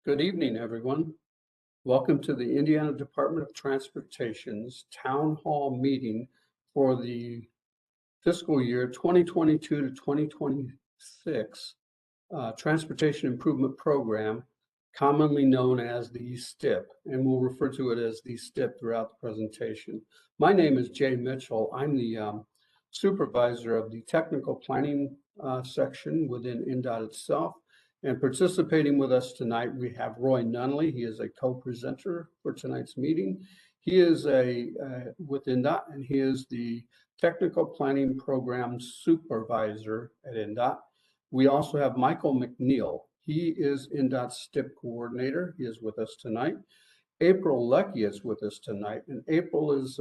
Good evening, everyone. Welcome to the Indiana Department of Transportation's Town Hall meeting for the fiscal year 2022 to 2026 Transportation Improvement Program, commonly known as the STIP, and we'll refer to it as the STIP throughout the presentation. My name is Jay Mitchell. I'm the supervisor of the technical planning section within INDOT itself. And participating with us tonight, we have Roy Nunley. He is a co-presenter for tonight's meeting. He is with INDOT, and he is the Technical Planning Program Supervisor at INDOT. We also have Michael McNeil. He is INDOT's STIP Coordinator. He is with us tonight. April Leckie is with us tonight, and April is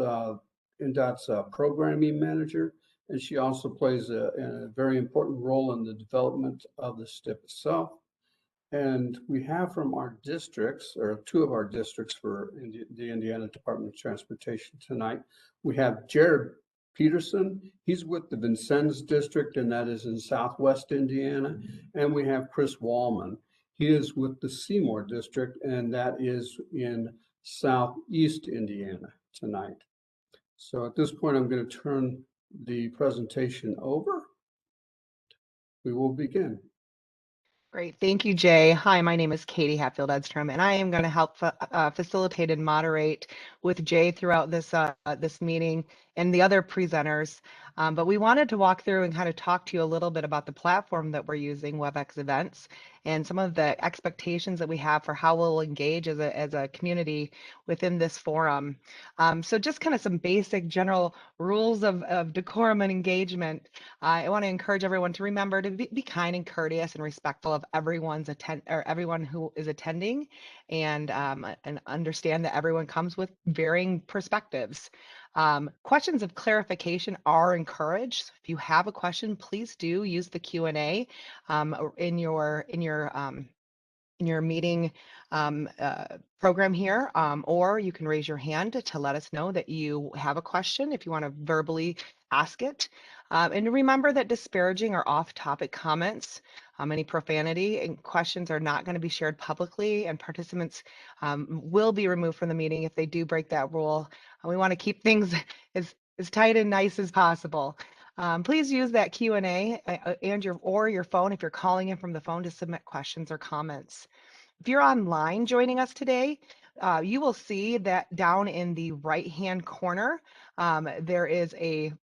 INDOT's Programming Manager, and she also plays a very important role in the development of the STIP itself. And we have from our districts, or two of our districts for the Indiana Department of Transportation tonight, we have Jared Peterson. He's with the Vincennes district, and that is in Southwest Indiana. And we have Chris Wallman. He is with the Seymour district, and that is in Southeast Indiana tonight. So at this point, I'm going to turn the presentation over. We will begin. Great. Thank you, Jay. Hi, my name is Katie Hatfield-Edstrom, and I am going to help facilitate and moderate with Jay throughout this this meeting and the other presenters. But we wanted to walk through and kind of talk to you a little bit about the platform that we're using, WebEx Events, and some of the expectations that we have for how we'll engage as a community within this forum. So just kind of some basic general rules of decorum and engagement. I want to encourage everyone to remember to be kind and courteous and respectful of everyone who is attending, and understand that everyone comes with varying perspectives. Questions of clarification are encouraged. So if you have a question, please do use the Q&A in your meeting program here, or you can raise your hand to let us know that you have a question if you want to verbally ask it. And remember that disparaging or off-topic comments, any profanity and questions are not going to be shared publicly, and participants will be removed from the meeting if they do break that rule. We want to keep things as tight and nice as possible. Please use that Q&A and your phone if you're calling in from the phone to submit questions or comments. If you're online joining us today, you will see that down in the right-hand corner, there is an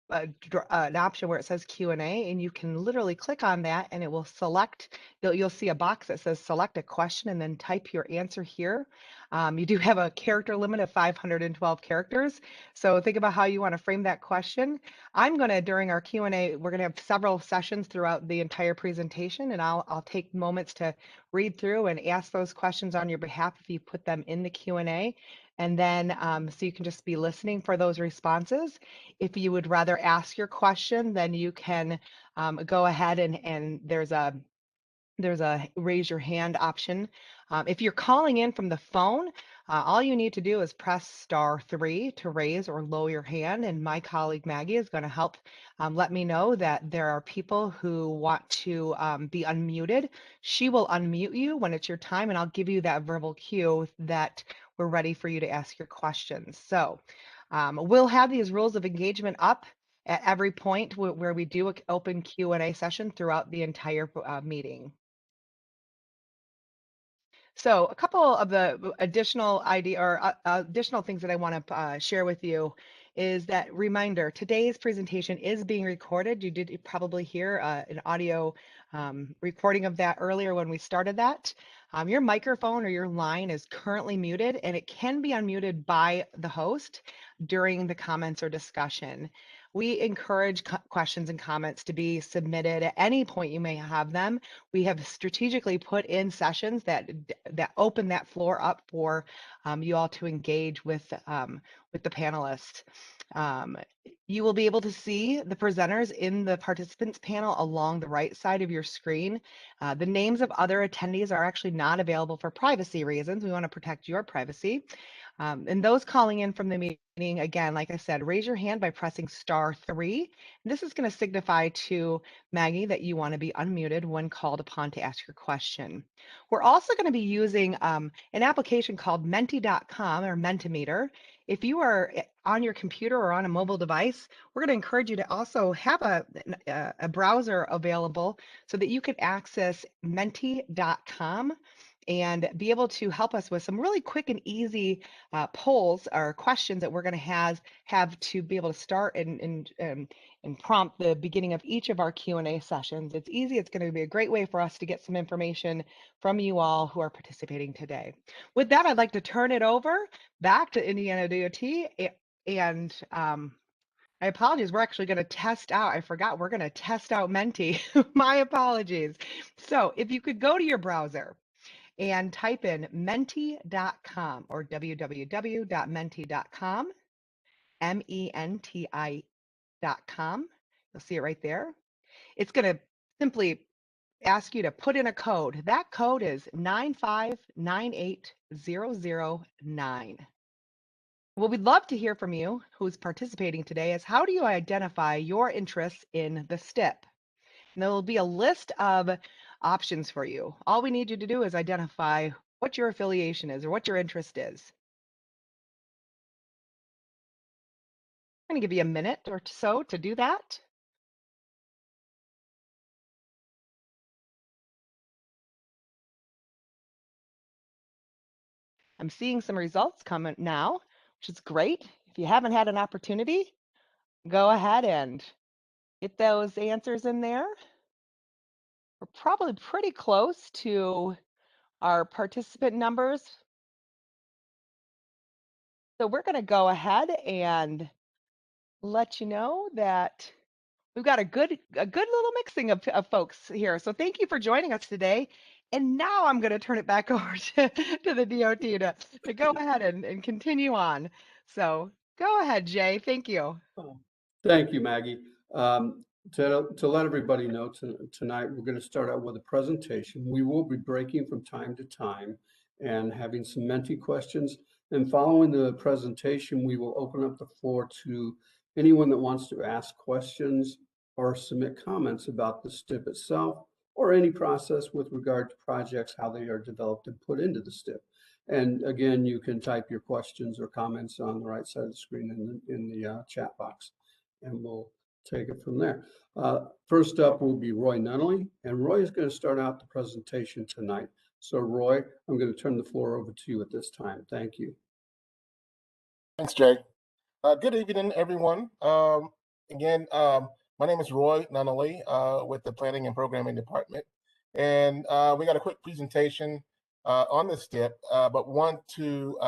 option where it says Q&A, and you can literally click on that and it will select, you'll see a box that says select a question and then type your answer here. You do have a character limit of 512 characters, so think about how you want to frame that question. I'm going to, during our Q&A, we're going to have several sessions throughout the entire presentation, and I'll take moments to read through and ask those questions on your behalf if you put them in the Q&A. And then so you can just be listening for those responses. If you would rather ask your question, then you can go ahead and there's a raise your hand option. If you're calling in from the phone, all you need to do is press *3 to raise or lower your hand, and my colleague Maggie is going to help let me know that there are people who want to be unmuted. She will unmute you when it's your time, and I'll give you that verbal cue that we're ready for you to ask your questions. So we'll have these rules of engagement up at every point where we do an open Q&A session throughout the entire meeting. So a couple of the additional additional things that I want to share with you is that reminder, today's presentation is being recorded. You did probably hear an audio recording of that earlier when we started that. Your microphone or your line is currently muted, and it can be unmuted by the host during the comments or discussion. We encourage questions and comments to be submitted at any point you may have them. We have strategically put in sessions that open that floor up for you all to engage with the panelists. You will be able to see the presenters in the participants panel along the right side of your screen. The names of other attendees are actually not available for privacy reasons. We want to protect your privacy. And those calling in from the meeting, again, like I said, raise your hand by pressing *3. And this is going to signify to Maggie that you want to be unmuted when called upon to ask your question. We're also going to be using an application called Mentee.com or Mentimeter. If you are on your computer or on a mobile device, we're going to encourage you to also have a browser available so that you can access Mentee.com and be able to help us with some really quick and easy polls or questions that we're going to have to be able to start and prompt the beginning of each of our Q&A sessions. It's easy. It's going to be a great way for us to get some information from you all who are participating today. With that, I'd like to turn it over back to Indiana DOT, and I apologize. We're actually going to test out. I forgot we're going to test out Mentee. My apologies. So if you could go to your browser and type in mentee.com or www.mentee.com, MENTI.com. You'll see it right there. It's going to simply ask you to put in a code. That code is 9598009. What we'd love to hear from you who's participating today is, how do you identify your interests in the STIP? And there will be a list of options for you. All we need you to do is identify what your affiliation is or what your interest is. I'm going to give you a minute or so to do that. I'm seeing some results coming now, which is great. If you haven't had an opportunity, go ahead and get those answers in there. We're probably pretty close to our participant numbers. So we're going to go ahead and let you know that we've got a good little mixing of folks here. So thank you for joining us today. And now I'm going to turn it back over to the DOT to go ahead and continue on. So go ahead, Jay. Thank you. Thank you, Maggie. To let everybody know, tonight we're going to start out with a presentation. We will be breaking from time to time and having some Mentee questions. And following the presentation, we will open up the floor to anyone that wants to ask questions or submit comments about the STIP itself, or any process with regard to projects, how they are developed and put into the STIP. And again, you can type your questions or comments on the right side of the screen in the chat box, and we'll take it from there. First up will be Roy Nunnally, and Roy is going to start out the presentation tonight. So Roy, I'm going to turn the floor over to you at this time. Thank you. Thanks, Jay. Good evening, everyone. Again, my name is Roy Nunnally with the Planning and Programming Department. And we got a quick presentation on the STIP, but want to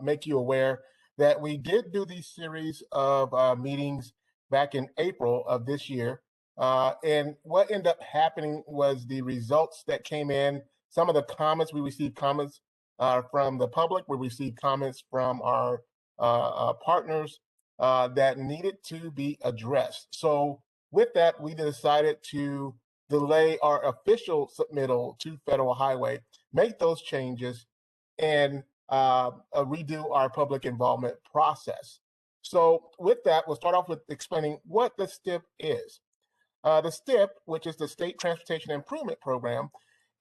make you aware that we did do these series of meetings back in April of this year. And what ended up happening was the results that came in, some of the comments, we received comments from the public, we received comments from our partners that needed to be addressed. So with that, we decided to delay our official submittal to Federal Highway, make those changes, and redo our public involvement process. So with that, we'll start off with explaining what the STIP is. The STIP, which is the State Transportation Improvement Program,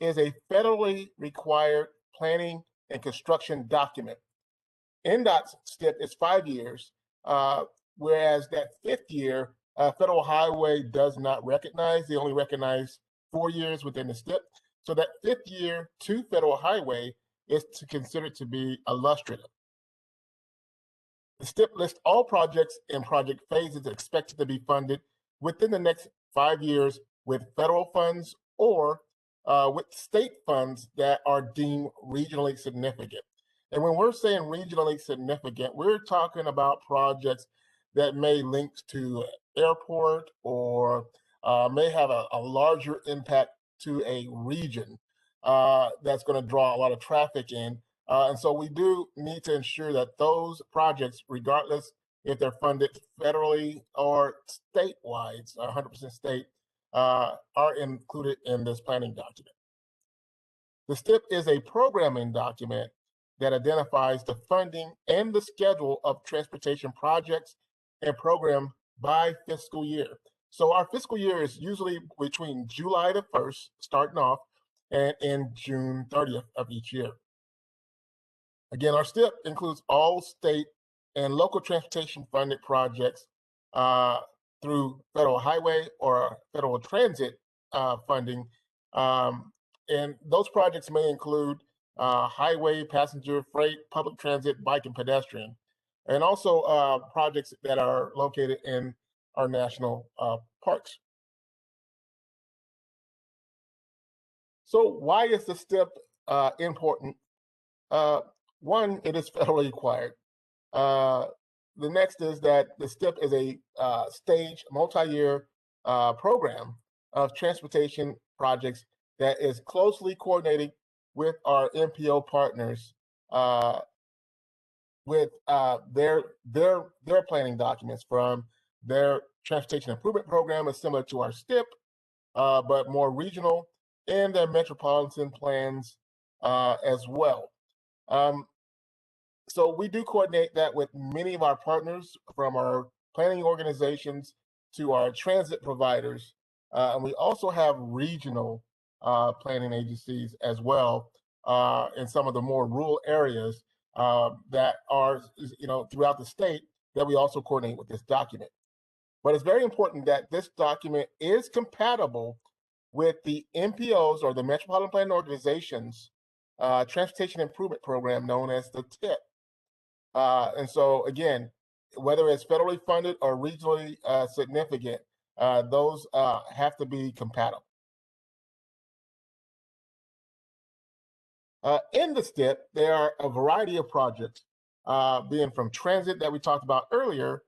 is a federally required planning and construction document. INDOT's STIP is 5 years, whereas that 5th year, Federal Highway does not recognize. They only recognize 4 years within the STIP. So that 5th year to Federal Highway is considered to be illustrative. The STIP lists all projects and project phases expected to be funded within the next 5 years with federal funds or with state funds that are deemed regionally significant. And when we're saying regionally significant, we're talking about projects that may link to airport or may have a larger impact to a region that's going to draw a lot of traffic in. And so we do need to ensure that those projects, regardless if they're funded federally or statewide, 100% state, are included in this planning document. The STIP is a programming document that identifies the funding and the schedule of transportation projects and program by fiscal year. So our fiscal year is usually between July the 1st, starting off, and June 30th of each year. Again, our STIP includes all state and local transportation funded projects through federal highway or federal transit funding. And those projects may include highway, passenger, freight, public transit, bike, and pedestrian, and also projects that are located in our national parks. So why is the STIP important? One, it is federally required. The next is that the STIP is a staged multi-year program of transportation projects that is closely coordinated with our MPO partners with their planning documents. From their transportation improvement program is similar to our STIP, but more regional, and their metropolitan plans as well. So we do coordinate that with many of our partners, from our planning organizations to our transit providers. And we also have regional planning agencies as well in some of the more rural areas that are, throughout the state, that we also coordinate with this document. But it's very important that this document is compatible with the MPOs, or the Metropolitan Planning Organization's Transportation Improvement Program, known as the TIP. And so, again, whether it's federally funded or regionally significant, those have to be compatible. In the STIP, there are a variety of projects, being from transit that we talked about earlier,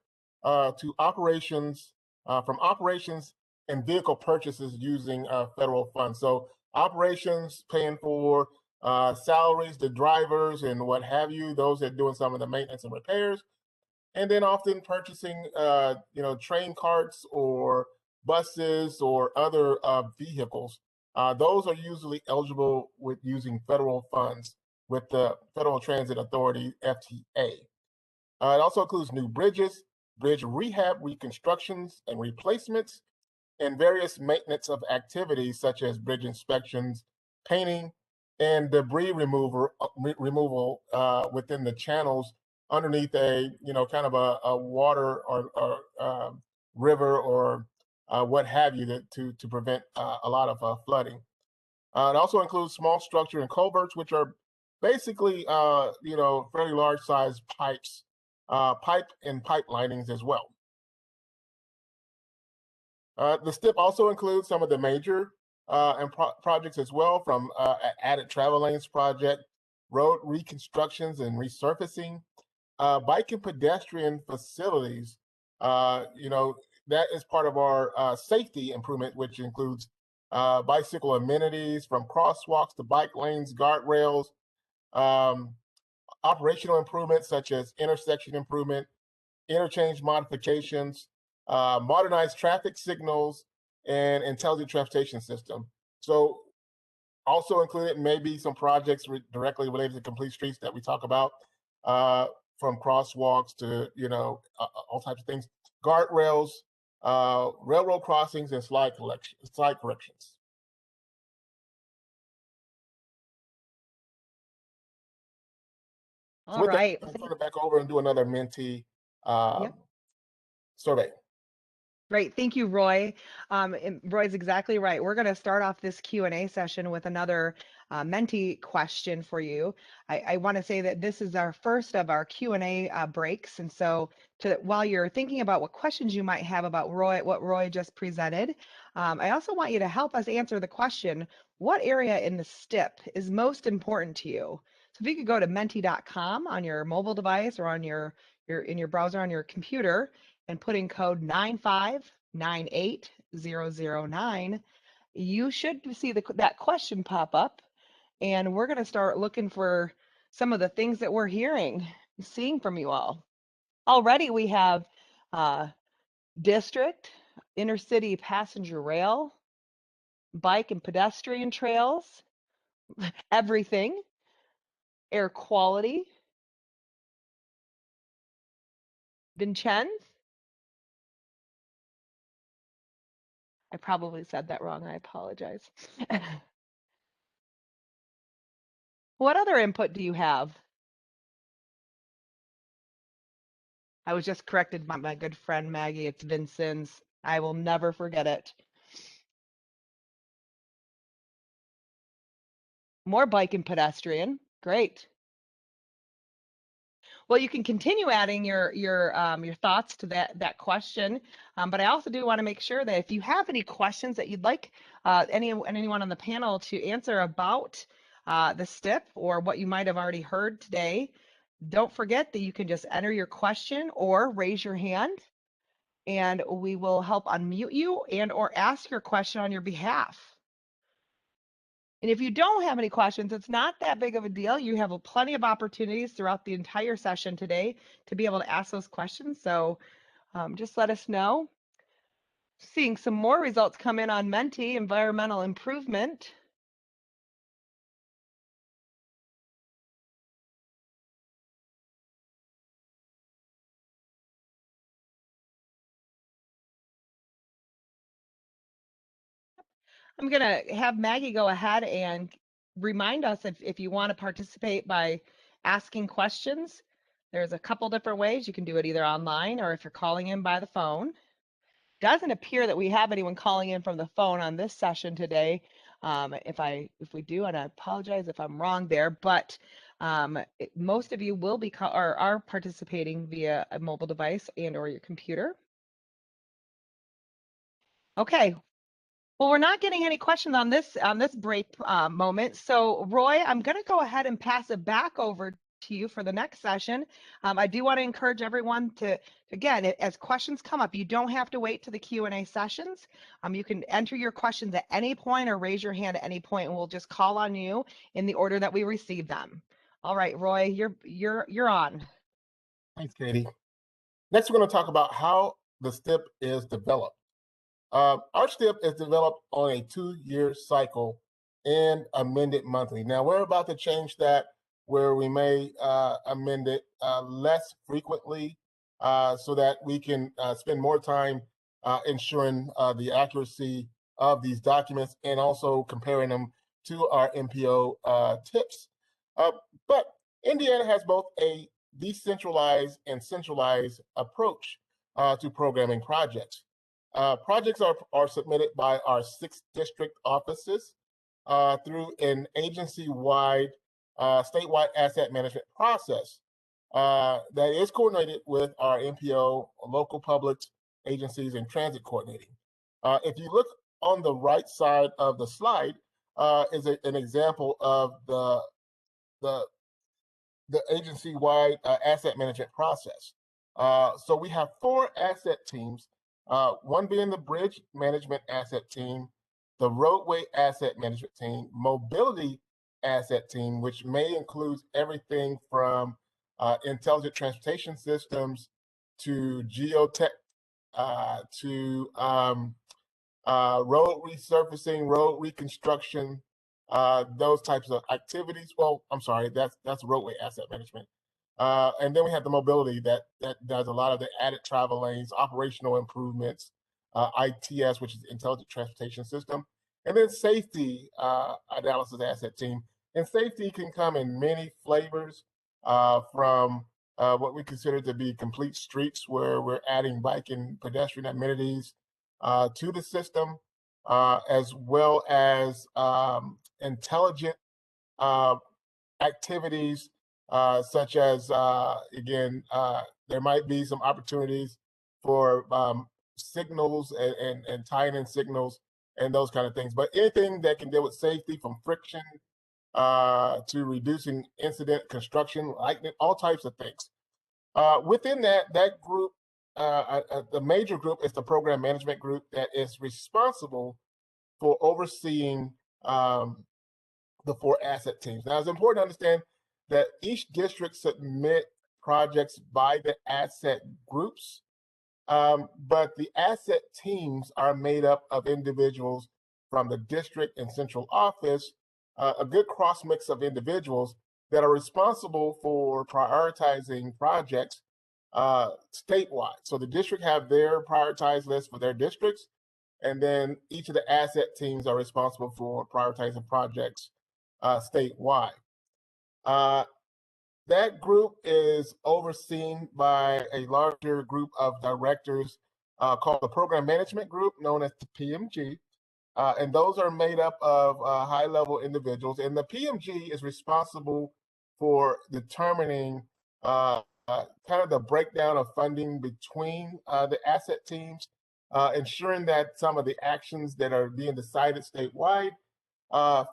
to operations, from operations and vehicle purchases using federal funds. So operations, paying for salaries, the drivers and what have you, those that are doing some of the maintenance and repairs, and then often purchasing, train carts or buses or other vehicles. Those are usually eligible with using federal funds with the Federal Transit Authority, FTA. It also includes new bridges, bridge rehab, reconstructions and replacements, and various maintenance of activities such as bridge inspections, painting, and debris removal within the channels underneath a, kind of a water or river or what have you, to prevent a lot of flooding. It also includes small structure and culverts, which are basically, fairly large size pipes, pipe and pipe linings as well. The STIP also includes some of the major projects as well, from added travel lanes project, road reconstructions and resurfacing, bike and pedestrian facilities. That is part of our safety improvement, which includes bicycle amenities, from crosswalks to bike lanes, guardrails, operational improvements such as intersection improvement, interchange modifications, modernized traffic signals, and intelligent transportation system. So also included may be some projects directly related to complete streets that we talk about, from crosswalks to, all types of things, guardrails, railroad crossings, and slide corrections. All right. I'll turn it back over and do another Mentee survey. Great. Thank you, Roy. And Roy's exactly right. We're going to start off this Q&A session with another Mentee question for you. I want to say that this is our first of our Q&A breaks. And so while you're thinking about what questions you might have about what Roy just presented, I also want you to help us answer the question, what area in the STIP is most important to you? So if you could go to mentee.com on your mobile device or on in your browser on your computer, and put in code 9598009, you should see that question pop up, and we're going to start looking for some of the things that we're seeing from you all. Already we have district, intercity passenger rail, bike and pedestrian trails, everything. air quality, Vincenz. I probably said that wrong. I apologize. What other input do you have? I was just corrected by my good friend Maggie. It's Vincenz. I will never forget it. More bike and pedestrian. Great. Well, you can continue adding your thoughts to that question, but I also do want to make sure that if you have any questions that you'd like anyone on the panel to answer about the STIP or what you might have already heard today, don't forget that you can just enter your question or raise your hand, and we will help unmute you and or ask your question on your behalf. And if you don't have any questions, it's not that big of a deal. You have plenty of opportunities throughout the entire session today to be able to ask those questions. So just let us know. Seeing some more results come in on Mentee, environmental improvement. I'm going to have Maggie go ahead and remind us if you want to participate by asking questions. There's a couple different ways. You can do it either online or if you're calling in by the phone. Doesn't appear that we have anyone calling in from the phone on this session today. If we do, and I apologize if I'm wrong there, but most of you will be or are participating via a mobile device and or your computer. Okay. Well, we're not getting any questions on this break moment. So Roy, I'm going to go ahead and pass it back over to you for the next session. I do want to encourage everyone to, again, as questions come up, you don't have to wait to the Q&A sessions. You can enter your questions at any point or raise your hand at any point, and we'll just call on you in the order that we receive them. All right, Roy, you're on. Thanks, Katie. Next, we're going to talk about how the STIP is developed. Our STIP is developed on a 2-year cycle and amended monthly. Now, we're about to change that where we may amend it less frequently so that we can spend more time ensuring the accuracy of these documents and also comparing them to our MPO tips. But Indiana has both a decentralized and centralized approach to programming projects. Projects are submitted by our 6 district offices through an agency-wide, statewide asset management process that is coordinated with our MPO, local public agencies, and transit coordinating. If you look on the right side of the slide, is an example of the agency-wide asset management process. So we have 4 asset teams, one being the bridge management asset team, the roadway asset management team, mobility asset team, which may include everything from intelligent transportation systems to geotech to road resurfacing, road reconstruction, those types of activities. Well, I'm sorry, that's roadway asset management. And then we have the mobility that does a lot of the added travel lanes, operational improvements, ITS, which is Intelligent Transportation System, and then safety analysis asset team. And safety can come in many flavors from what we consider to be complete streets, where we're adding bike and pedestrian amenities to the system, as well as intelligent activities such as, again, there might be some opportunities for signals and tying in signals and those kind of things. But anything that can deal with safety, from friction to reducing incident, construction, lightning, all types of things. Within that group, the major group is the program management group that is responsible for overseeing the 4 asset teams. Now, it's important to understand that each district submit projects by the asset groups, but the asset teams are made up of individuals from the district and central office, a good cross mix of individuals that are responsible for prioritizing projects statewide. So the district have their prioritized list for their districts, and then each of the asset teams are responsible for prioritizing projects statewide. That group is overseen by a larger group of directors called the Program Management Group, known as the PMG. And those are made up of high-level individuals. And the PMG is responsible for determining kind of the breakdown of funding between the asset teams, ensuring that some of the actions that are being decided statewide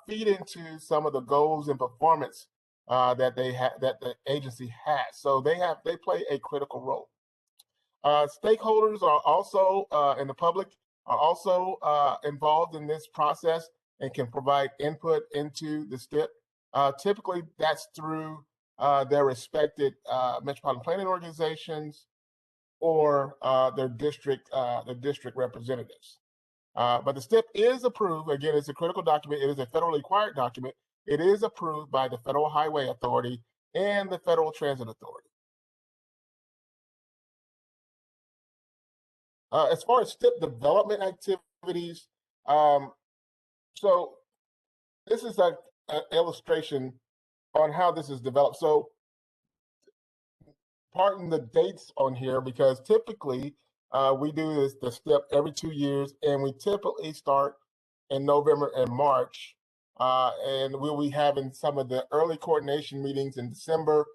feed into some of the goals and performance that the agency has. So they play a critical role. Stakeholders are also and the public are also involved in this process and can provide input into the STIP. Typically, that's through their respected metropolitan planning organizations or their district representatives. But the STIP is approved. Again, it's a critical document. It is a federally required document. It is approved by the Federal Highway Authority and the Federal Transit Authority. As far as STIP development activities, so this is an illustration on how this is developed. So pardon the dates on here, because typically we do the STIP every 2 years, and we typically start in November and March. And we'll be having some of the early coordination meetings in December.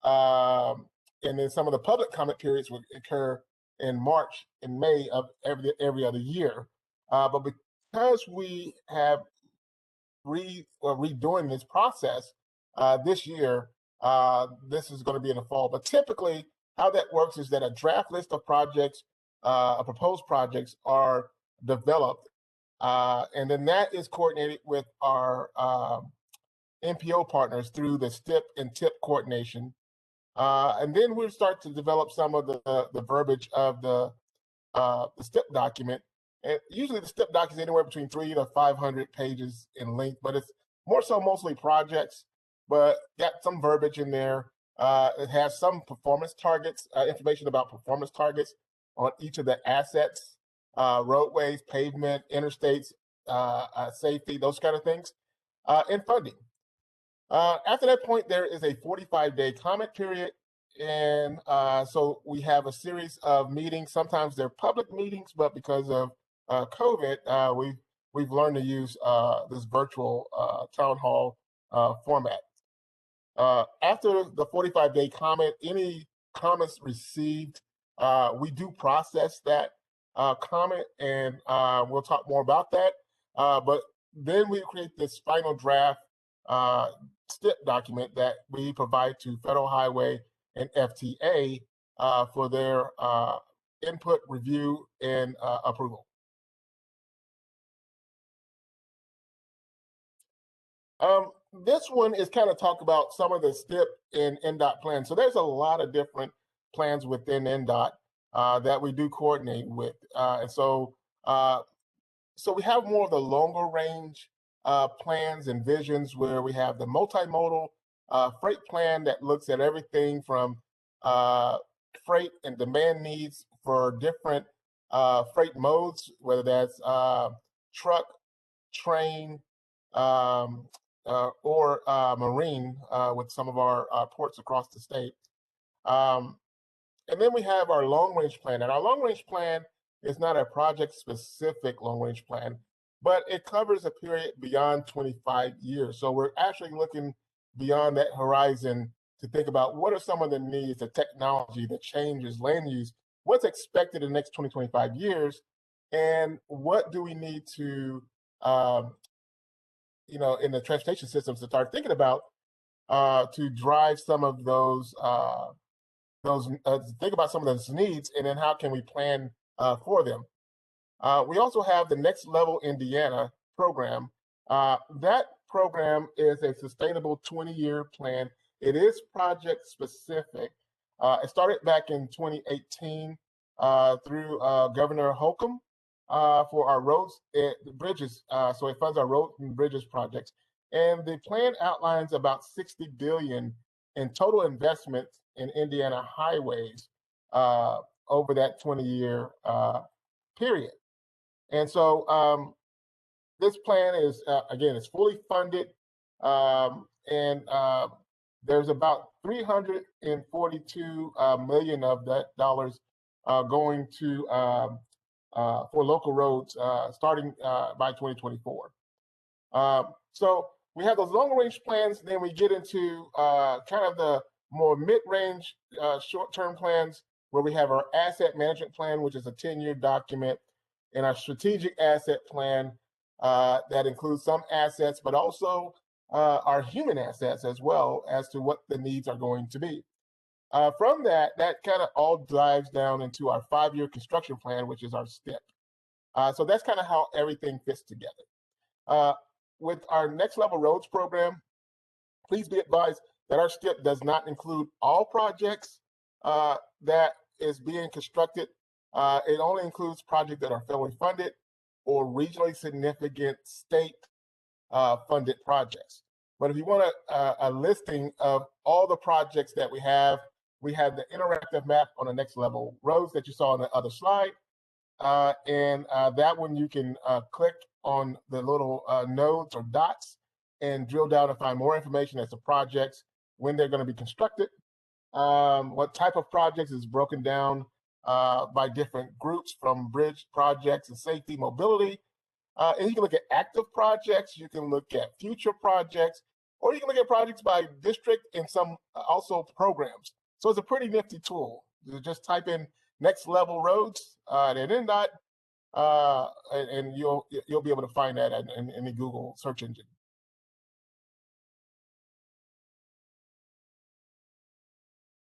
And then some of the public comment periods will occur in March and May of every other year. But because we have redoing this process this year, this is going to be in the fall. But typically, how that works is that a draft list of projects, proposed projects, are developed, and then that is coordinated with our NPO partners through the STIP and TIP coordination. And then we'll start to develop some of the verbiage of the STIP document. And usually the STIP doc is anywhere between 300 to 500 pages in length, but it's mostly projects, but got some verbiage in there. It has some performance targets, information about performance targets on each of the assets, roadways, pavement, interstates, safety, those kind of things, and funding. After that point, there is a 45-day comment period. And so we have a series of meetings. Sometimes they're public meetings, but because of COVID, we've learned to use this virtual town hall format. After the 45-day comment, any comments received, we do process that comment, and we'll talk more about that. But then we create this final draft STIP document that we provide to Federal Highway and FTA for their input, review, and approval. This one is kind of talk about some of the STIP and INDOT plans. So there's a lot of different plans within INDOT that we do coordinate with. And so we have more of the longer range plans and visions, where we have the multimodal freight plan that looks at everything from freight and demand needs for different freight modes, whether that's truck, train, or marine with some of our ports across the state. And then we have our long-range plan. And our long-range plan is not a project-specific long-range plan, but it covers a period beyond 25 years. So we're actually looking beyond that horizon to think about what are some of the needs, the technology, the changes, land use, what's expected in the next 20, 25 years, and what do we need to, in the transportation systems to start thinking about to drive some of those think about some of those needs, and then how can we plan for them. We also have the Next Level Indiana program. That program is a sustainable 20-year plan. It is project specific. It started back in 2018 through Governor Holcomb for our roads and bridges. So it funds our roads and bridges projects. And the plan outlines about $60 billion in total investments in Indiana highways over that 20-year period. And so this plan is, again, it's fully funded, and there's about $342 million of that dollars going to for local roads starting by 2024. So we have those long-range plans, then we get into kind of the more mid-range short-term plans, where we have our asset management plan, which is a 10-year document, and our strategic asset plan that includes some assets, but also our human assets as well as to what the needs are going to be. From that kind of all dives down into our 5-year construction plan, which is our STIP. So that's kind of how everything fits together. With our Next Level Roads program, please be advised that our STIP does not include all projects that is being constructed. It only includes projects that are federally funded or regionally significant state funded projects. But if you want a listing of all the projects that we have the interactive map on the Next Level Roads that you saw on the other slide. And that one you can click on the little nodes or dots and drill down and find more information as to projects, when they're going to be constructed, what type of projects is broken down by different groups, from bridge projects and safety, mobility. And you can look at active projects, you can look at future projects, or you can look at projects by district and some also programs. So it's a pretty nifty tool. You just type in Next Level Roads at INDOT, and you'll be able to find that in the Google search engine.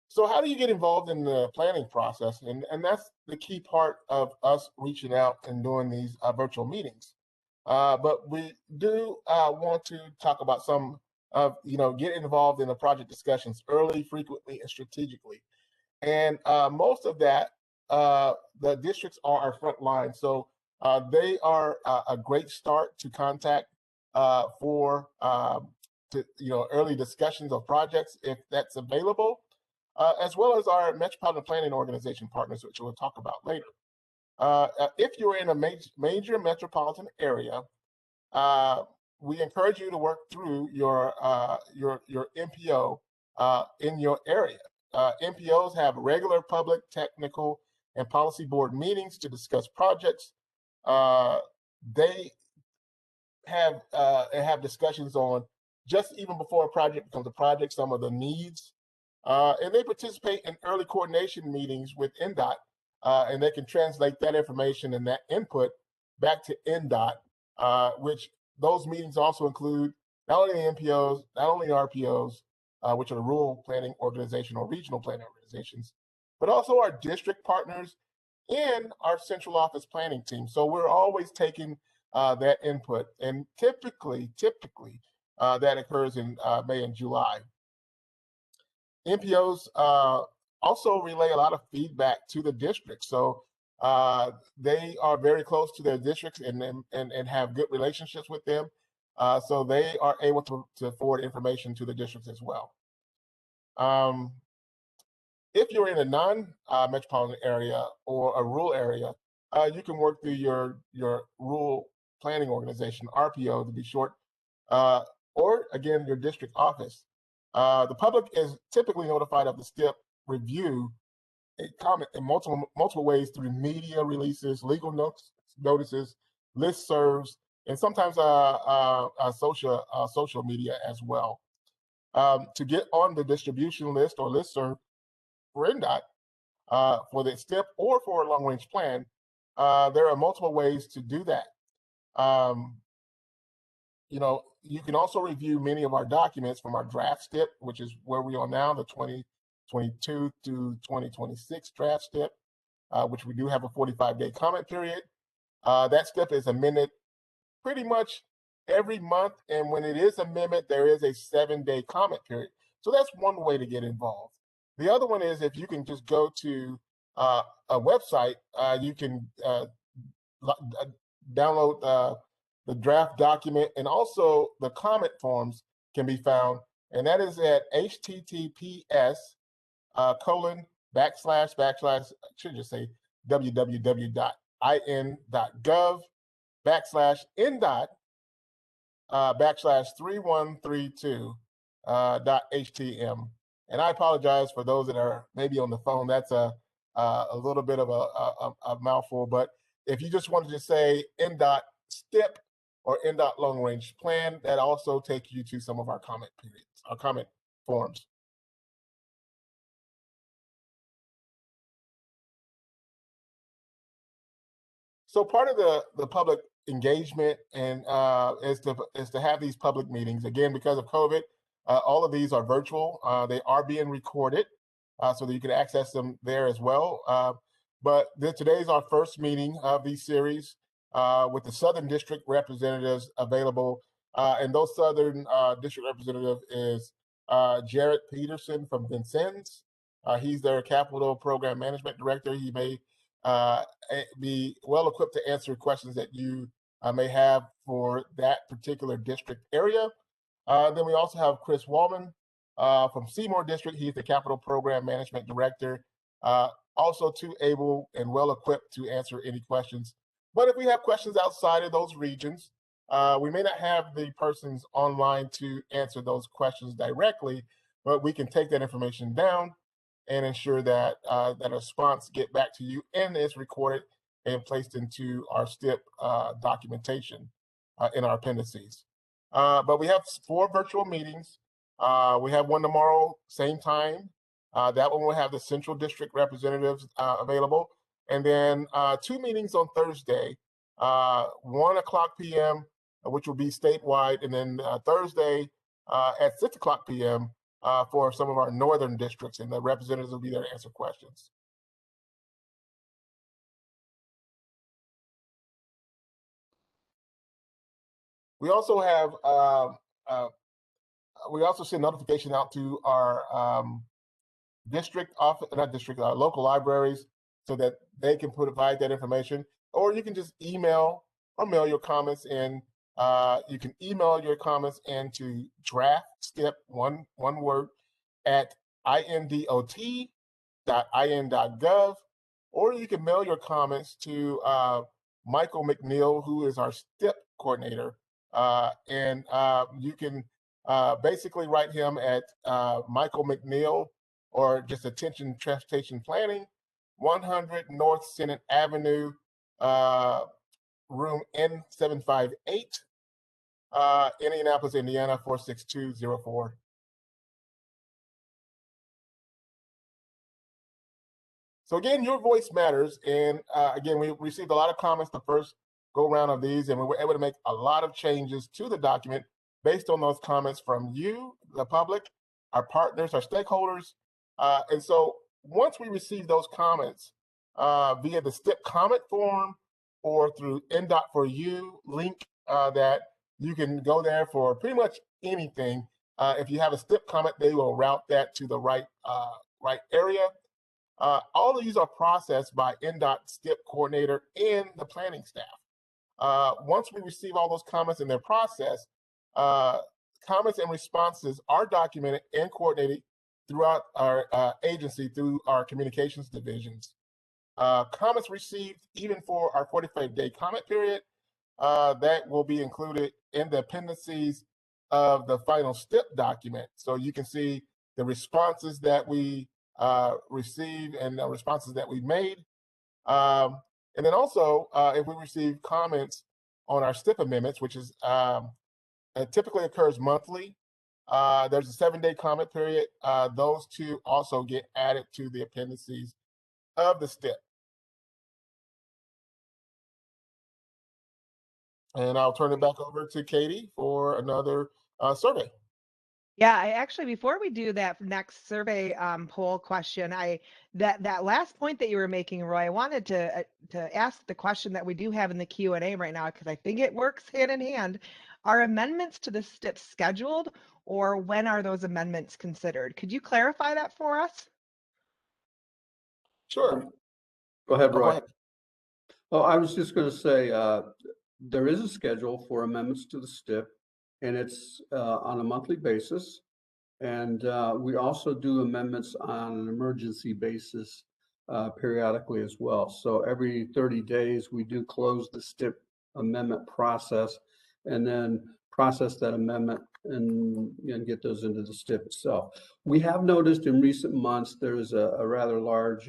So how do you get involved in the planning process? And that's the key part of us reaching out and doing these virtual meetings. But we do want to talk about some of, get involved in the project discussions early, frequently, and strategically. And most of that, the districts are our front line. So they are a great start to contact for early discussions of projects, if that's available, as well as our Metropolitan Planning Organization partners, which we'll talk about later. If you're in a major metropolitan area, we encourage you to work through your MPO in your area. MPOs have regular public, technical, and policy board meetings to discuss projects. They have discussions on, just even before a project becomes a project, some of the needs. And they participate in early coordination meetings with INDOT, and they can translate that information and that input back to INDOT, which those meetings also include not only the MPOs, not only RPOs, which are the rural planning organization or regional planning organizations, but also our district partners and our central office planning team. So we're always taking that input, and typically that occurs in May and July. MPOs also relay a lot of feedback to the district. So they are very close to their districts and have good relationships with them. So they are able to forward information to the districts as well. If you're in a non-metropolitan area or a rural area, you can work through your rural planning organization, RPO to be short, or again, your district office. The public is typically notified of the STIP review and comment in multiple ways through media releases, legal notices, listservs, and sometimes social media as well. To get on the distribution list or listserv for INDOT, for the STIP or for a long-range plan, there are multiple ways to do that. You can also review many of our documents from our draft STIP, which is where we are now, the 2022 to 2026 draft STIP, which we do have a 45-day comment period. That STIP is amended pretty much every month, and when it is amended, there is a 7-day comment period. So that's one way to get involved. The other one is, if you can just go to a website, you can download the draft document, and also the comment forms can be found, and that is at https colon backslash, I should just say www.in.gov backslash INDOT backslash 3132 .htm. And I apologize for those that are maybe on the phone. That's a little bit of a mouthful, but if you just wanted to say INDOT STIP or INDOT long range plan, that also takes you to some of our comment periods, our comment forms. So part of the public engagement and is to have these public meetings. Again, because of COVID, all of these are virtual. They are being recorded so that you can access them there as well. But today's our first meeting of these series with the Southern District representatives available. And those Southern District representative is Jared Peterson from Vincennes. He's their Capital Program Management Director. He may be well equipped to answer questions that you may have for that particular district area. Then we also have Chris Wallman from Seymour District. He's the Capital Program Management Director, also too able and well equipped to answer any questions. But if we have questions outside of those regions, we may not have the persons online to answer those questions directly, but we can take that information down and ensure that that a response get back to you and is recorded and placed into our STIP documentation in our appendices. But we have 4 virtual meetings. We have one tomorrow, same time. That one will have the Central District representatives available. And then 2 meetings on Thursday, 1:00 p.m., which will be statewide, and then Thursday at 6:00 p.m. For some of our northern districts, and the representatives will be there to answer questions. We also have we also send notification out to our district office, not district, local libraries, so that they can provide that information. Or you can just email or mail your comments in. You can email your comments into draft STIP, one word, at indot.in.gov, or you can mail your comments to Michael McNeil, who is our STIP coordinator, and you can basically write him at Michael McNeil, or just Attention Transportation Planning, 100 North Senate Avenue, room N758, Indianapolis, Indiana 46204. So again, your voice matters. And again, we received a lot of comments the first go round of these, and we were able to make a lot of changes to the document based on those comments from you, the public, our partners, our stakeholders. And so once we receive those comments via the STIP comment form or through INDOT for You link that you can go there for pretty much anything. If you have a STIP comment, they will route that to the right area. All of these are processed by INDOT STIP coordinator and the planning staff. Once we receive all those comments and they're processed, comments and responses are documented and coordinated throughout our agency through our communications divisions. Comments received even for our 45-day comment period, that will be included in the appendices of the final STIP document. So you can see the responses that we received and the responses that we made. And then also, if we receive comments on our STIP amendments, which is it typically occurs monthly, there's a 7-day comment period. Those 2 also get added to the appendices of the STIP. And I'll turn it back over to Katie for another survey. Yeah, I actually, before we do that next survey poll question, that last point that you were making, Roy, I wanted to ask the question that we do have in the Q&A right now, because I think it works hand in hand. Are amendments to the STIP scheduled, or when are those amendments considered? Could you clarify that for us? Sure. Go ahead, Roy. Go ahead. Well, I was just going to say there is a schedule for amendments to the STIP, and it's on a monthly basis. And we also do amendments on an emergency basis periodically as well. So every 30 days, we do close the STIP amendment process and then process that amendment and get those into the STIP itself. We have noticed in recent months, there's a rather large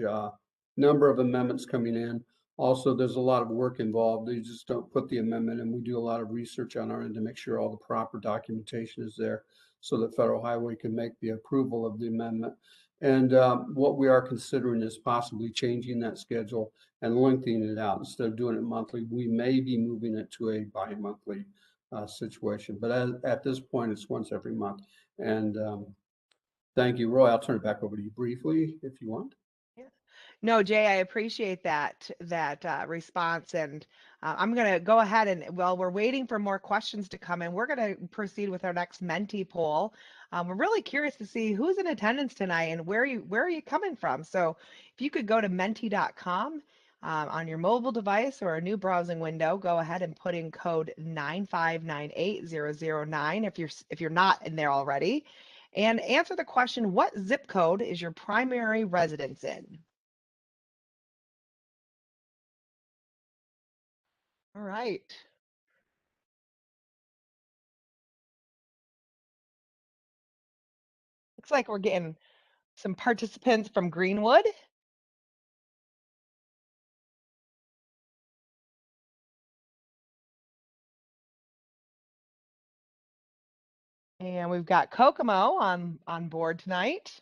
number of amendments coming in. Also, there's a lot of work involved. They just don't put the amendment in. We do a lot of research on our end to make sure all the proper documentation is there so that Federal Highway can make the approval of the amendment. And what we are considering is possibly changing that schedule and lengthening it out. Instead of doing it monthly, we may be moving it to a bi-monthly situation. But at this point, it's once every month. And thank you, Roy. I'll turn it back over to you briefly if you want. Yeah. No, Jay, I appreciate that response, and I'm going to go ahead and while we're waiting for more questions to come in, we're going to proceed with our next Mentee poll. We're really curious to see who's in attendance tonight and where are you coming from. So if you could go to mentee.com on your mobile device or a new browsing window, go ahead and put in code 9598009 if you're not in there already. And answer the question, what zip code is your primary residence in? All right. Looks like we're getting some participants from Greenwood. And we've got Kokomo on board tonight.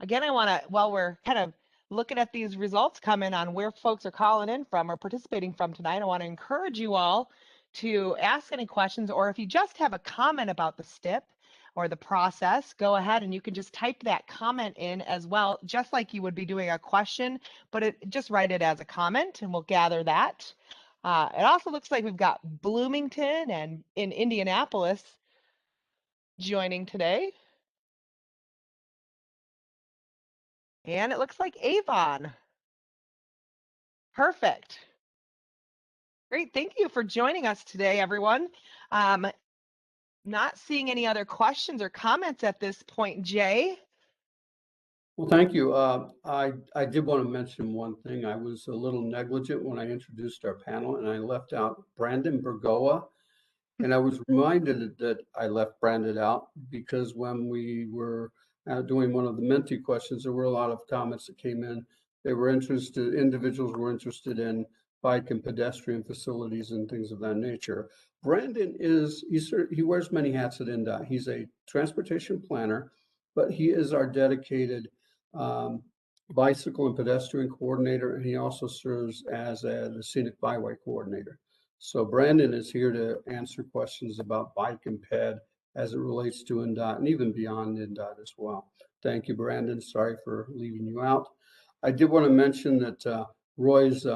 Again, I want to, while we're kind of looking at these results coming on where folks are calling in from or participating from tonight, I want to encourage you all to ask any questions, or if you just have a comment about the STIP or the process, go ahead and you can just type that comment in as well, just like you would be doing a question, but just write it as a comment and we'll gather that. It also looks like we've got Bloomington and in Indianapolis joining today. And it looks like Avon. Perfect. Great. Thank you for joining us today, everyone. Not seeing any other questions or comments at this point, Jay. Well, thank you. I did want to mention one thing. I was a little negligent when I introduced our panel and I left out Brandon Bergoa. And I was reminded that I left Brandon out because when we were doing one of the Mentee questions, there were a lot of comments that came in. Individuals were interested in bike and pedestrian facilities and things of that nature. Brandon he wears many hats at INDOT. He's a transportation planner, but he is our dedicated bicycle and pedestrian coordinator, and he also serves as the Scenic Byway coordinator. So Brandon is here to answer questions about bike and ped as it relates to INDOT and even beyond INDOT as well. Thank you, Brandon. Sorry for leaving you out. I did want to mention that Roy's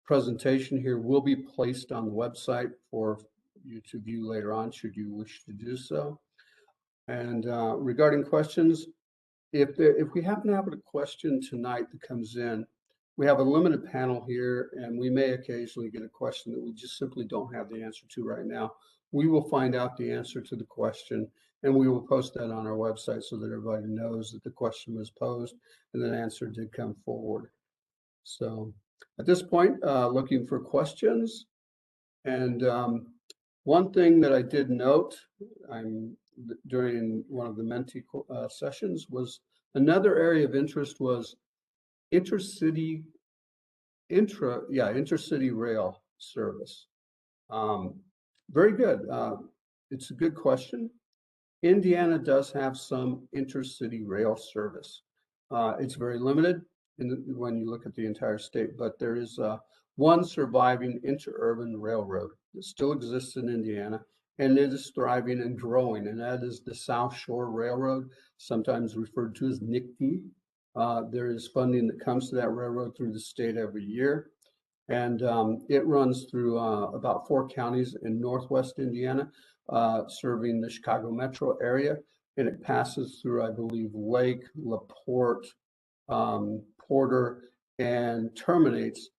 presentation here will be placed on the website for you to view later on, should you wish to do so. And regarding questions, if we happen to have a question tonight that comes in, we have a limited panel here, and we may occasionally get a question that we just simply don't have the answer to right now. We will find out the answer to the question, and we will post that on our website so that everybody knows that the question was posed and the answer did come forward. So at this point, looking for questions. And one thing that I did note during one of the Mentee sessions was another area of interest was intercity rail service. Very good. It's a good question. Indiana does have some intercity rail service. It's very limited when you look at the entire state, but there is one surviving interurban railroad that still exists in Indiana, and it is thriving and growing, and that is the South Shore Railroad, sometimes referred to as NICTI. There is funding that comes to that railroad through the state every year. And it runs through about 4 counties in Northwest Indiana, serving the Chicago metro area. and it passes through, I believe, Lake, LaPorte, Porter, and terminates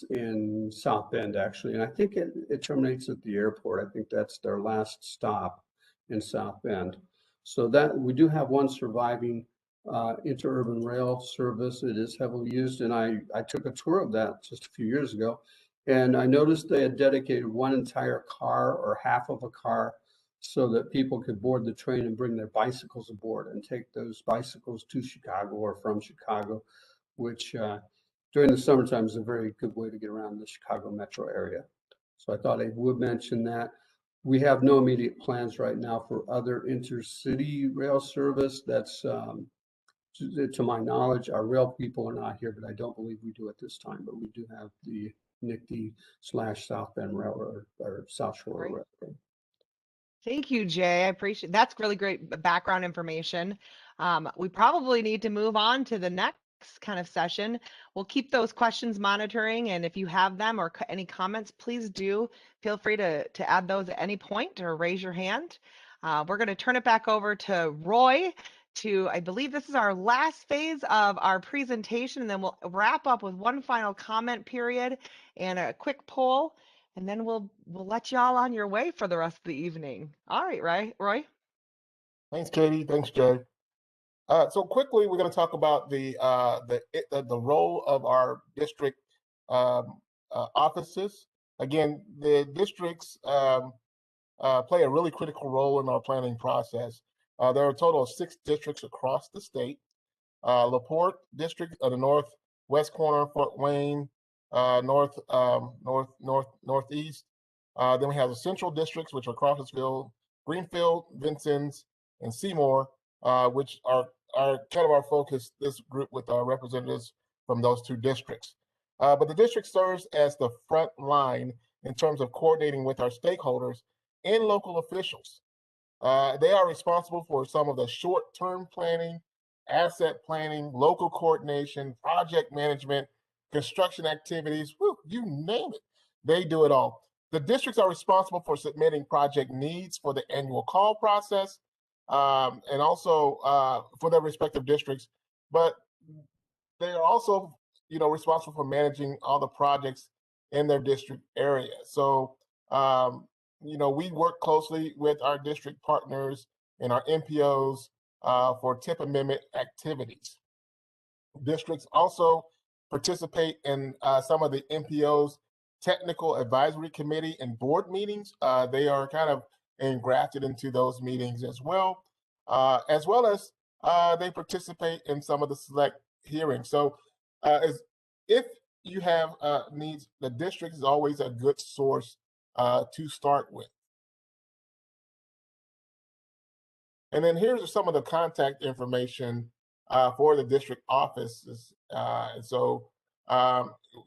in South Bend, actually. And I think it terminates at the airport. I think that's their last stop in South Bend. So that we do have one surviving interurban rail service. It is heavily used, and I took a tour of that just a few years ago, and I noticed they had dedicated one entire car or half of a car so that people could board the train and bring their bicycles aboard and take those bicycles to Chicago or from Chicago, which during the summertime is a very good way to get around the Chicago metro area. So I thought I would mention that. We have no immediate plans right now for other intercity rail service. That's, to my knowledge, our rail people are not here, but I don't believe we do at this time. But we do have the NICD/South Bend Railroad or South Shore Great. Railroad. Thank you, Jay. I appreciate that's really great background information. We probably need to move on to the next kind of session. We'll keep those questions monitoring, and if you have them or any comments, please do feel free to add those at any point or raise your hand. We're going to turn it back over to Roy I believe this is our last phase of our presentation, and then we'll wrap up with one final comment period and a quick poll. And then we'll let y'all on your way for the rest of the evening. All right, Roy. Thanks, Katie. Thanks, Jay. So quickly, we're going to talk about the role of our district offices. Again, the districts play a really critical role in our planning process. There are a total of 6 districts across the state. LaPorte District of the northwest corner, Fort Wayne, northeast. Then we have the central districts, which are Crawfordsville, Greenfield, Vincennes, and Seymour, which are kind of our focus, this group with our representatives from those 2 districts. But the district serves as the front line in terms of coordinating with our stakeholders and local officials. They are responsible for some of the short-term planning, asset planning, local coordination, project management, construction activities, you name it. They do it all. The districts are responsible for submitting project needs for the annual call process, and also for their respective districts. But they are also, responsible for managing all the projects in their district area. So, we work closely with our district partners and our MPOs for TIP amendment activities. Districts also participate in some of the MPO's technical advisory committee and board meetings. They are kind of engrafted into those meetings as well as they participate in some of the select hearings. So if you have needs, the district is always a good source to start with. And then here's some of the contact information for the district offices. So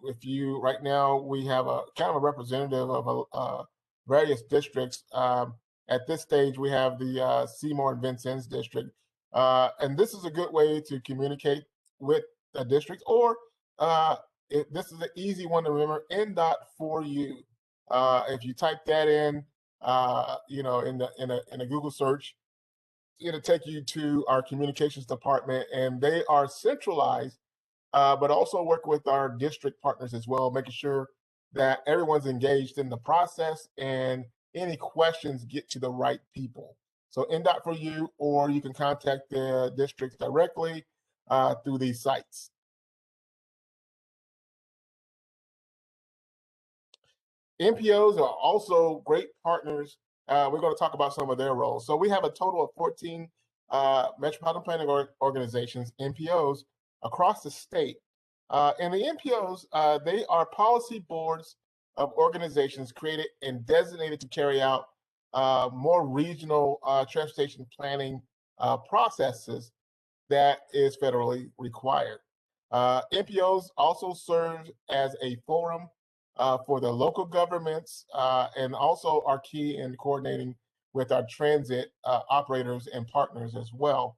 if you, right now, we have a kind of a representative of various districts. At this stage, we have the Seymour and Vincennes district. And this is a good way to communicate with the district, or this is an easy one to remember, INDOT for you. If you type that in, in a Google search, it'll take you to our communications department, and they are centralized, but also work with our district partners as well, making sure that everyone's engaged in the process and any questions get to the right people. So INDOT for you, or you can contact the districts directly through these sites. MPOs are also great partners. We're going to talk about some of their roles. So we have a total of 14 metropolitan planning organizations, MPOs, across the state. And the MPOs, they are policy boards of organizations created and designated to carry out more regional transportation planning processes that is federally required. MPOs also serve as a forum for the local governments, and also are key in coordinating with our transit operators and partners as well.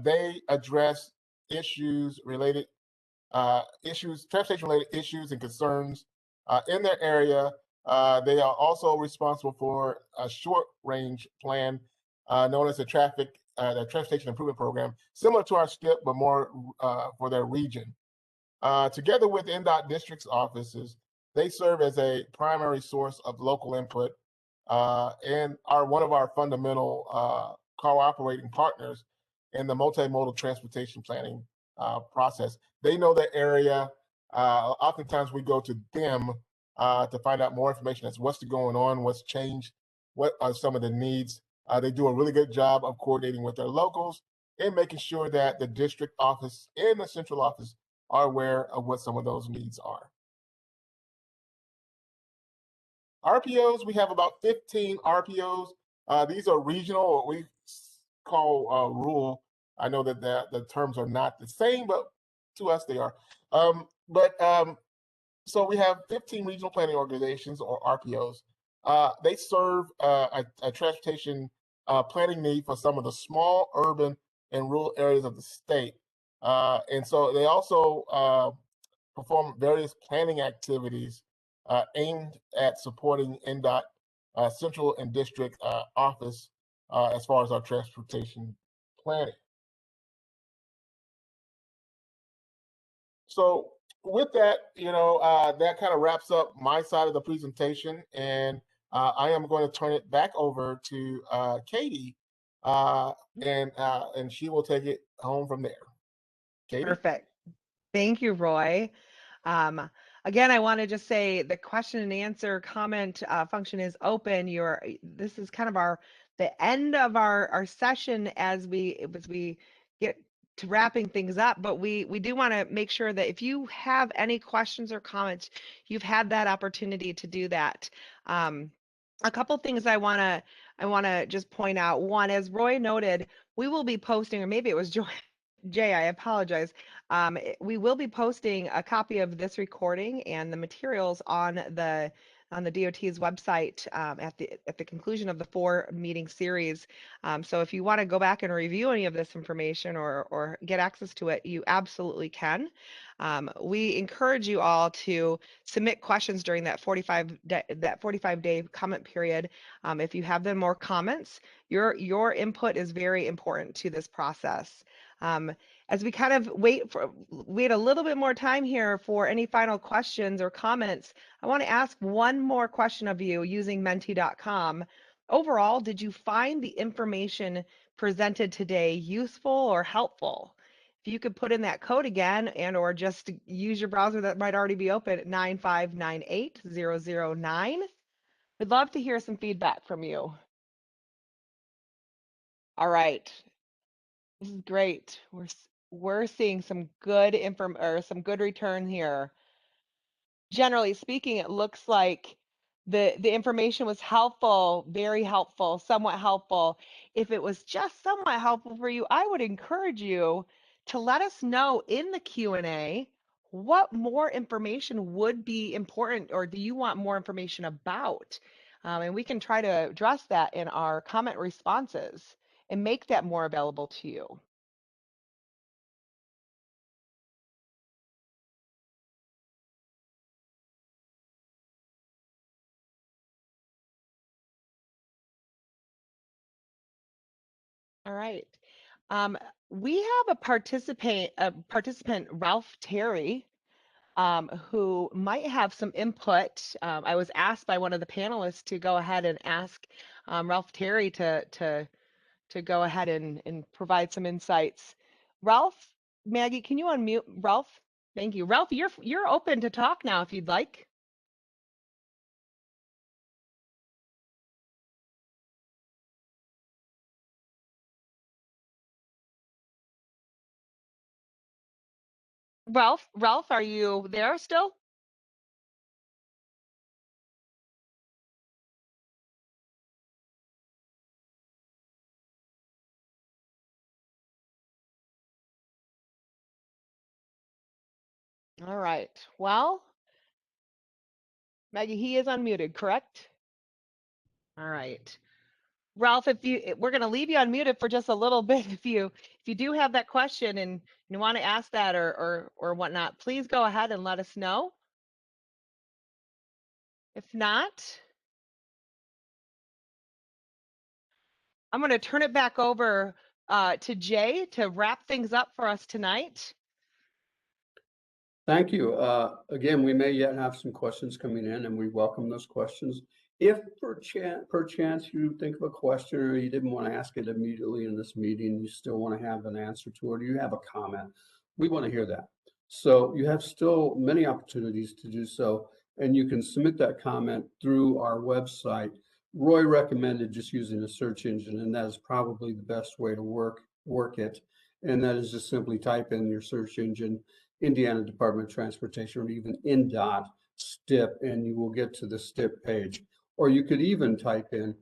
They address transportation-related issues and concerns in their area. They are also responsible for a short-range plan known as the Transportation Improvement Program, similar to our STIP, but more for their region. Together with INDOT districts offices, they serve as a primary source of local input and are one of our fundamental cooperating partners in the multimodal transportation planning process. They know the area. Oftentimes we go to them to find out more information as what's going on, what's changed, what are some of the needs. They do a really good job of coordinating with their locals and making sure that the district office and the central office are aware of what some of those needs are. RPOs, we have about 15 RPOs. These are regional, what we call rural. I know that the terms are not the same, but to us they are. So we have 15 regional planning organizations, or RPOs. They serve a transportation planning need for some of the small urban and rural areas of the state. And so they also perform various planning activities aimed at supporting INDOT central and district office as far as our transportation planning. So with that, that kind of wraps up my side of the presentation, and I am going to turn it back over to Katie, and she will take it home from there. Katie? Perfect. Thank you, Roy. Again, I want to just say the question and answer comment function is open. This is kind of the end of our session as we get to wrapping things up, but we do want to make sure that if you have any questions or comments, you've had that opportunity to do that. A couple things I want to just point out. One, as Roy noted, we will be posting, or maybe it was Jay, I apologize. We will be posting a copy of this recording and the materials on the DOT's website at the conclusion of the 4-meeting series. So if you want to go back and review any of this information or get access to it, you absolutely can. We encourage you all to submit questions during that 45-day comment period. If you have them more comments, your input is very important to this process. As we kind of wait a little bit more time here for any final questions or comments, I want to ask one more question of you using Mentee.com. Overall, did you find the information presented today useful or helpful? If you could put in that code again or just use your browser that might already be open at 9598009. We'd love to hear some feedback from you. All right. This is great. We're seeing some good some good return here. Generally speaking, it looks like the information was helpful, very helpful, somewhat helpful. If it was just somewhat helpful for you, I would encourage you to let us know in the Q&A what more information would be important, or do you want more information about? And we can try to address that in our comment responses and make that more available to you. All right. We have a participant, Ralph Terry, who might have some input. I was asked by one of the panelists to go ahead and ask Ralph Terry to go ahead and provide some insights. Ralph, Maggie, can you unmute Ralph? Thank you. Ralph, you're open to talk now if you'd like. Ralph, are you there still? All right. Well, Maggie, he is unmuted, correct? All right. Ralph, we're going to leave you unmuted for just a little bit. If you do have that question and you want to ask that or whatnot, please go ahead and let us know. If not, I'm going to turn it back over to Jay to wrap things up for us tonight. Thank you. Again, we may yet have some questions coming in, and we welcome those questions. If perchance you think of a question or you didn't want to ask it immediately in this meeting, you still want to have an answer to it, or you have a comment, we want to hear that. So you have still many opportunities to do so, and you can submit that comment through our website. Roy recommended just using a search engine, and that is probably the best way to work it. And that is just simply type in your search engine, Indiana Department of Transportation, or even INDOT STIP, and you will get to the STIP page. Or you could even type in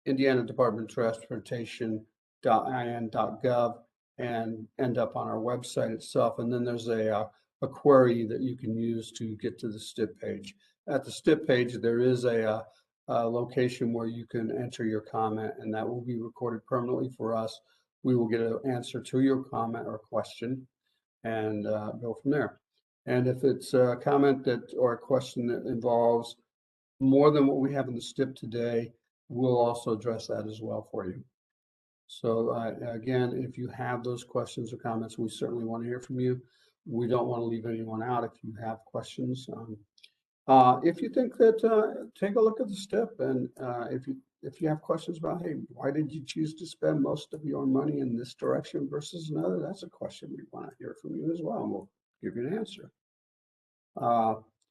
Indiana Department of Transportation.in.gov and end up on our website itself. And then there's a query that you can use to get to the STIP page. At the STIP page, there is a location where you can enter your comment, and that will be recorded permanently for us. We will get an answer to your comment or question and go from there. And if it's a comment that or a question that involves more than what we have in the STIP today, we'll also address that as well for you. So again, if you have those questions or comments, we certainly want to hear from you. We don't want to leave anyone out if you have questions. If you think that, take a look at the STIP, and if you have questions about, hey, why did you choose to spend most of your money in this direction versus another? That's a question we want to hear from you as well, and we'll give you an answer.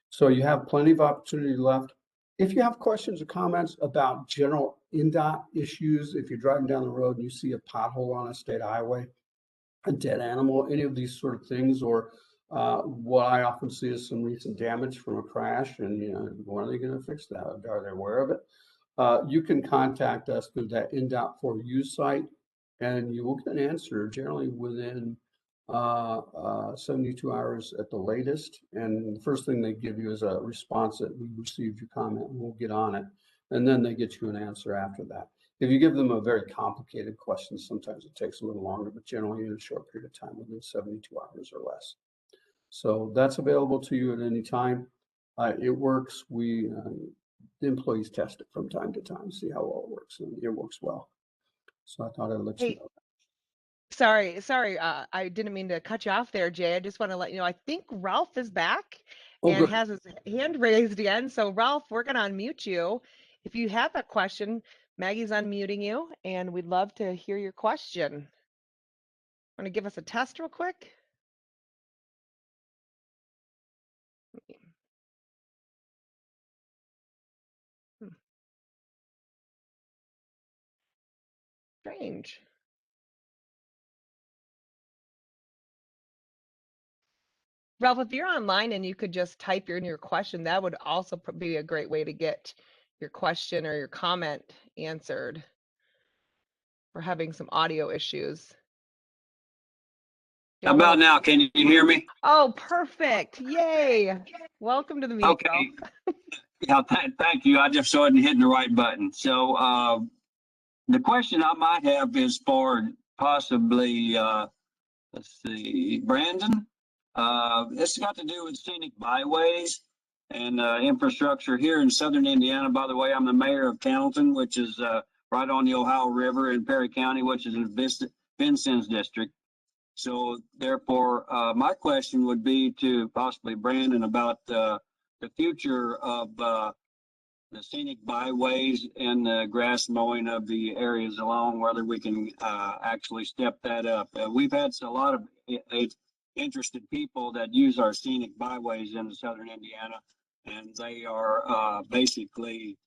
So you have plenty of opportunity left. If you have questions or comments about general INDOT issues, if you're driving down the road and you see a pothole on a state highway, a dead animal, any of these sort of things, or what I often see is some recent damage from a crash, and when are they going to fix that? Are they aware of it? You can contact us through that INDOT for You site, and you will get an answer generally within 72 hours at the latest. And the first thing they give you is a response that we received your comment, and we'll get on it. And then they get you an answer after that. If you give them a very complicated question, sometimes it takes a little longer, but generally in a short period of time, within 72 hours or less. So that's available to you at any time. It works. The employees test it from time to time, see how well it works, and it works well. So I thought I'd let you know. Sorry. I didn't mean to cut you off there, Jay. I just want to let you know, I think Ralph is back and has his hand raised again. So Ralph, we're going to unmute you. If you have a question, Maggie's unmuting you, and we'd love to hear your question. Want to give us a test real quick? Strange. Ralph, if you're online and you could just type in your question, that would also be a great way to get your question or your comment answered. We're having some audio issues. How about now? Can you hear me? Oh, perfect. Yay. Welcome to the meeting. Okay. Yeah, thank you. I just wasn't hitting the right button. So the question I might have is for possibly, let's see, Brandon. It's got to do with scenic byways and infrastructure here in southern Indiana. By the way, I'm the mayor of Cannleton, which is right on the Ohio River in Perry County, which is in Vincennes district. So therefore, my question would be to possibly Brandon about the future of the scenic byways and the grass mowing of the areas along, whether we can actually step that up. We've had a lot of interested people that use our scenic byways in southern Indiana, and they are basically,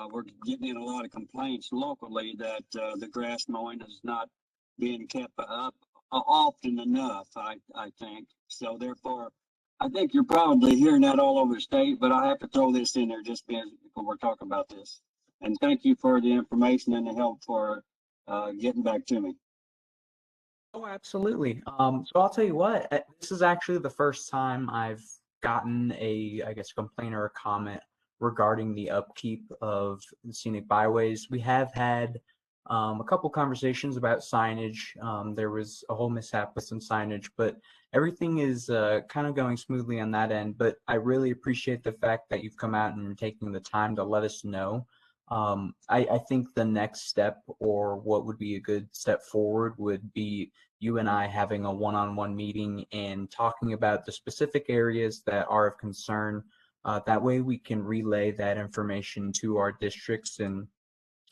we're getting in a lot of complaints locally that the grass mowing is not being kept up often enough, I think. So therefore, I think you're probably hearing that all over the state, but I have to throw this in there just because we're talking about this. And thank you for the information and the help for getting back to me. Oh, absolutely. So I'll tell you what, this is actually the first time I've gotten I guess, complaint or a comment regarding the upkeep of the scenic byways. We have had a couple conversations about signage. There was a whole mishap with some signage, but everything is kind of going smoothly on that end. But I really appreciate the fact that you've come out and taking the time to let us know I think the next step, or what would be a good step forward, would be you and I having a one-on-one meeting and talking about the specific areas that are of concern. That way we can relay that information to our districts and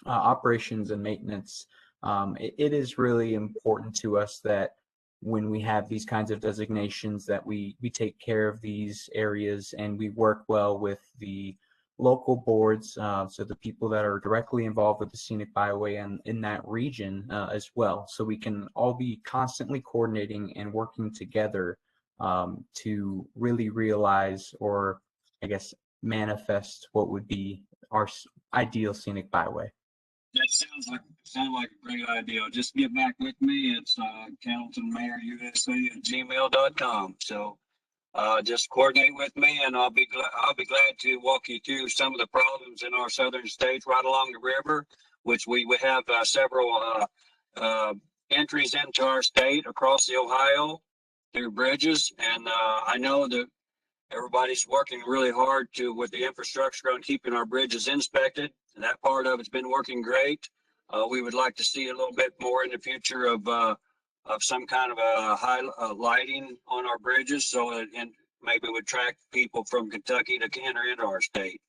operations and maintenance. It is really important to us that when we have these kinds of designations that we take care of these areas and we work well with the local boards, so the people that are directly involved with the Scenic Byway and in that region as well. So we can all be constantly coordinating and working together to really realize, or I guess manifest, what would be our ideal Scenic Byway. That sounds like a great idea. Just get back with me. It's CandletonMayorUSA@gmail.com. So just coordinate with me, and I'll be glad to walk you through some of the problems in our southern states right along the river, which we have several entries into our state across the Ohio through bridges, and I know that everybody's working really hard with the infrastructure on keeping our bridges inspected, and that part of it's been working great. We would like to see a little bit more in the future of some kind of a high lighting on our bridges, so that and maybe would attract people from Kentucky to enter into our state.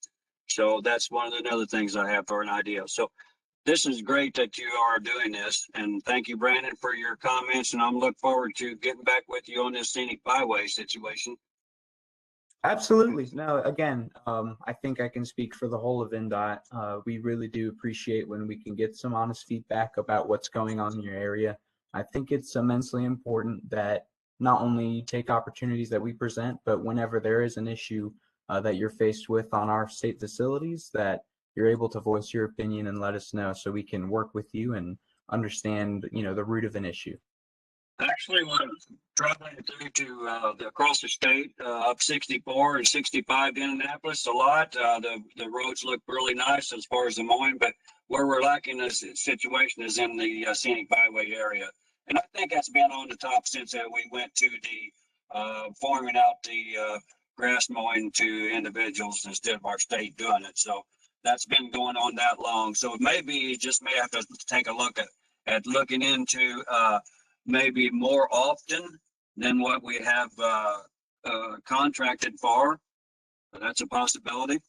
So that's one of the other things I have for an idea. So this is great that you are doing this, and thank you, Brandon, for your comments. And I'm looking forward to getting back with you on this Scenic Byway situation. Absolutely. No, again, I think I can speak for the whole of INDOT. We really do appreciate when we can get some honest feedback about what's going on in your area. I think it's immensely important that not only you take opportunities that we present, but whenever there is an issue that you're faced with on our state facilities, that you're able to voice your opinion and let us know so we can work with you and understand, the root of an issue. Actually, when traveling through to across the state, up 64 and 65 to Indianapolis, a lot. The roads look really nice as far as the mowing, but where we're lacking this situation is in the Scenic Byway area. And I think that's been on the top since we went to the farming out the grass mowing to individuals instead of our state doing it. So that's been going on that long. So maybe you just may have to take a look at looking into maybe more often than what we have contracted for. But that's a possibility.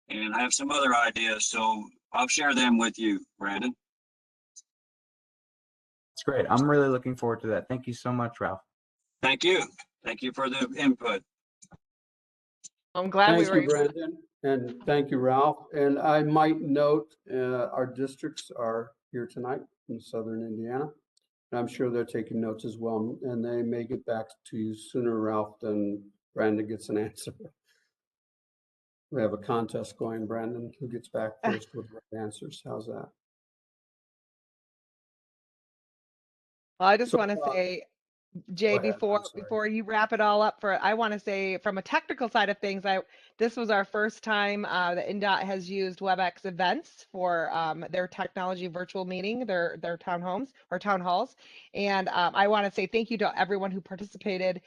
And I have some other ideas, so I'll share them with you, Brandon. That's great. I'm really looking forward to that. Thank you so much, Ralph. Thank you. Thank you for the input. I'm glad Thank we were you, Brandon, and thank you, Ralph. And I might note our districts are here tonight in southern Indiana. And I'm sure they're taking notes as well, and they may get back to you sooner, Ralph, than Brandon gets an answer. We have a contest going, Brandon, who gets back first with right answers. How's that? Well, I just So, want to say, Jay, ahead. before you wrap it all up, I want to say from a technical side of things, this was our first time that INDOT has used WebEx events for their technology virtual meeting, their town halls. And I want to say thank you to everyone who participated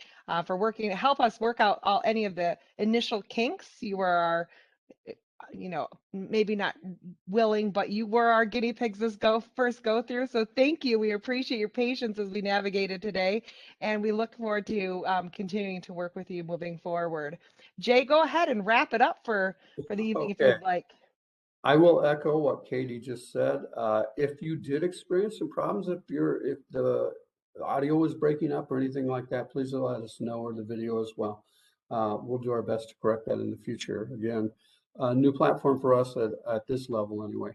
for working to help us work out any of the initial kinks. You were our maybe not willing, but you were our guinea pigs this first go through. So thank you. We appreciate your patience as we navigated today, and we look forward to continuing to work with you moving forward. Jay, go ahead and wrap it up for the evening if you'd like. I will echo what Katie just said. If you did experience some problems, if the audio was breaking up or anything like that, please let us know, or the video as well. We'll do our best to correct that in the future. Again, a new platform for us at this level anyway.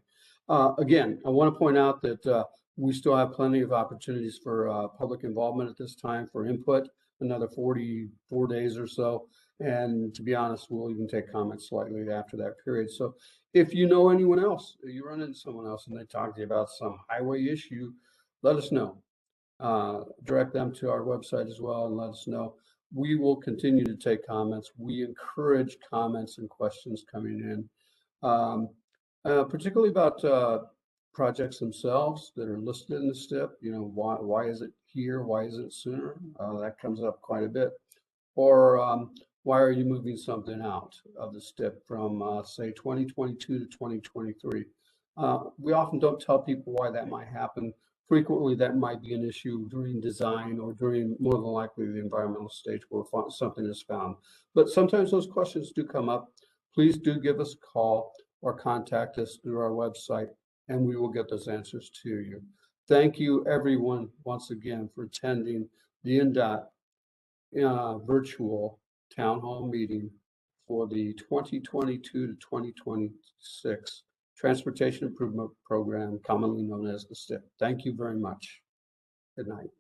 Again, I want to point out that we still have plenty of opportunities for public involvement at this time for input, another 44 days or so. And to be honest, we'll even take comments slightly after that period. So if you know anyone else, you run into someone else and they talk to you about some highway issue, let us know. Direct them to our website as well and let us know. We will continue to take comments. We encourage comments and questions coming in, particularly about projects themselves that are listed in the STIP. Why is it here? Why isn't it sooner? That comes up quite a bit. Or why are you moving something out of the STIP from, say, 2022 to 2023? We often don't tell people why that might happen. Frequently, that might be an issue during design or during, more than likely, the environmental stage where something is found. But sometimes those questions do come up. Please do give us a call or contact us through our website, and we will get those answers to you. Thank you, everyone, once again, for attending the INDOT virtual town hall meeting for the 2022 to 2026 Transportation Improvement Program, commonly known as the STIP. Thank you very much. Good night.